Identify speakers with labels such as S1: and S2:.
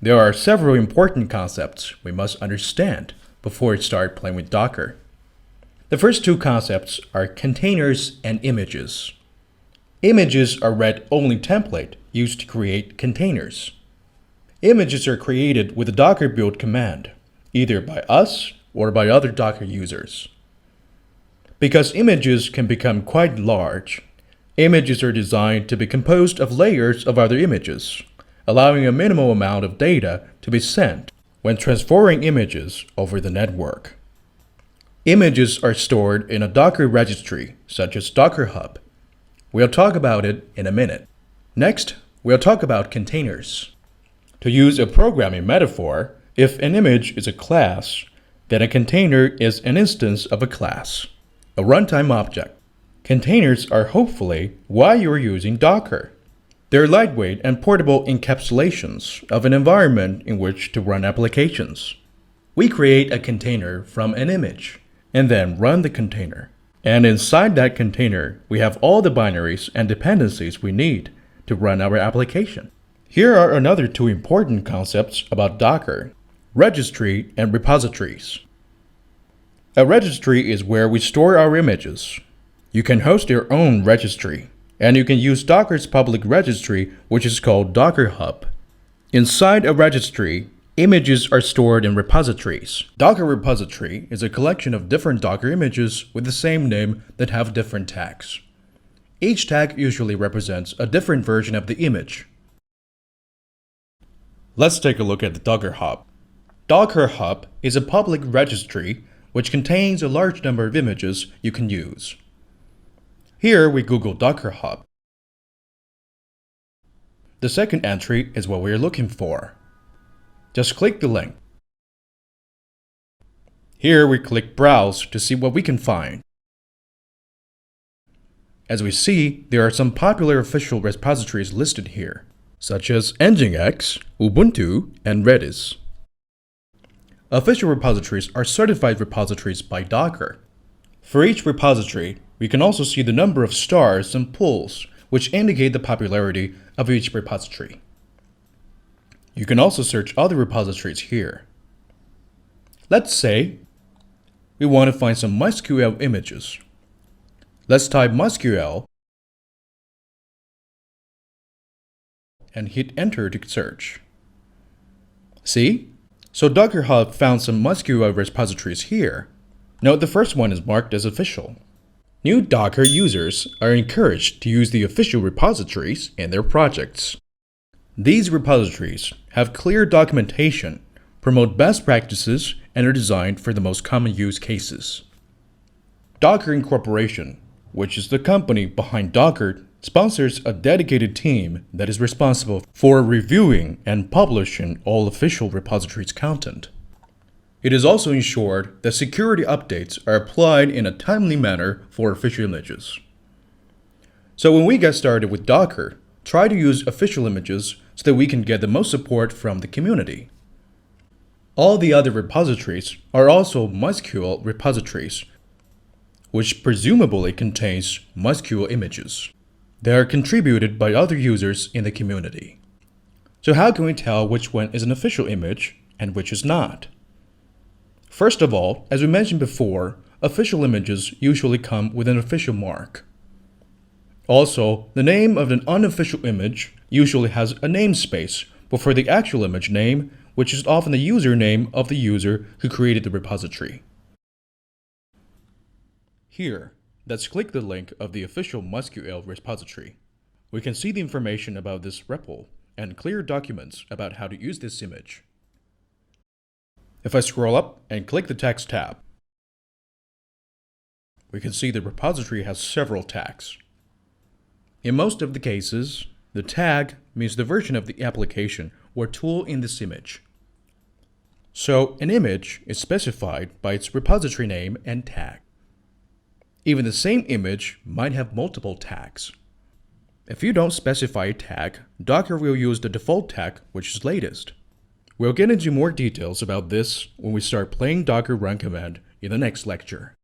S1: There are several important concepts we must understand before we start playing with Docker. The first two concepts are containers and images. Images are read-only template used to create containers. Images are created with the Docker build command, either by us or by other Docker users. Because images can become quite large, images are designed to be composed of layers of other images, allowing a minimal amount of data to be sent when transferring images over the network. Images are stored in a Docker registry, such as Docker Hub. We'll talk about it in a minute. Next, we'll talk about containers. To use a programming metaphor, if an image is a class, then a container is an instance of a class, a runtime object. Containers are hopefully why you're using Docker. They're lightweight and portable encapsulations of an environment in which to run applications. We create a container from an image and then run the container. And inside that container, we have all the binaries and dependencies we need to run our application. Here are another two important concepts about Docker: registry and repositories. A registry is where we store our images. You can host your own registry, and you can use Docker's public registry, which is called Docker Hub. Inside a registry, images are stored in repositories. Docker repository is a collection of different Docker images with the same name that have different tags. Each tag usually represents a different version of the image. Let's take a look at the Docker Hub. Docker Hub is a public registry which contains a large number of images you can use. Here we Google Docker Hub. The second entry is what we are looking for. Just click the link. Here we click Browse to see what we can find. As we see, there are some popular official repositories listed here, such as Nginx, Ubuntu, and Redis. Official repositories are certified repositories by Docker. For each repository, we can also see the number of stars and pulls, which indicate the popularity of each repository. You can also search other repositories here. Let's say we want to find some MySQL images. Let's type MySQL and hit Enter to search. See? So Docker Hub found some MySQL repositories here. Note the first one is marked as official. New Docker users are encouraged to use the official repositories in their projects. These repositories have clear documentation, promote best practices, and are designed for the most common use cases. Docker Incorporation, which is the company behind Docker, sponsors a dedicated team that is responsible for reviewing and publishing all official repositories' content. It is also ensured that security updates are applied in a timely manner for official images. So when we get started with Docker, try to use official images so that we can get the most support from the community. All the other repositories are also MySQL repositories, which presumably contains MySQL images. They are contributed by other users in the community. So how can we tell which one is an official image and which is not? First of all, as we mentioned before, official images usually come with an official mark. Also, the name of an unofficial image usually has a namespace before the actual image name, which is often the username of the user who created the repository. Here, let's click the link of the official MySQL repository. We can see the information about this REPL and clear documents about how to use this image. If I scroll up and click the Tags tab, we can see the repository has several tags. In most of the cases, the tag means the version of the application or tool in this image. So an image is specified by its repository name and tag. Even the same image might have multiple tags. If you don't specify a tag, Docker will use the default tag, which is latest. We'll get into more details about this when we start playing Docker run command in the next lecture.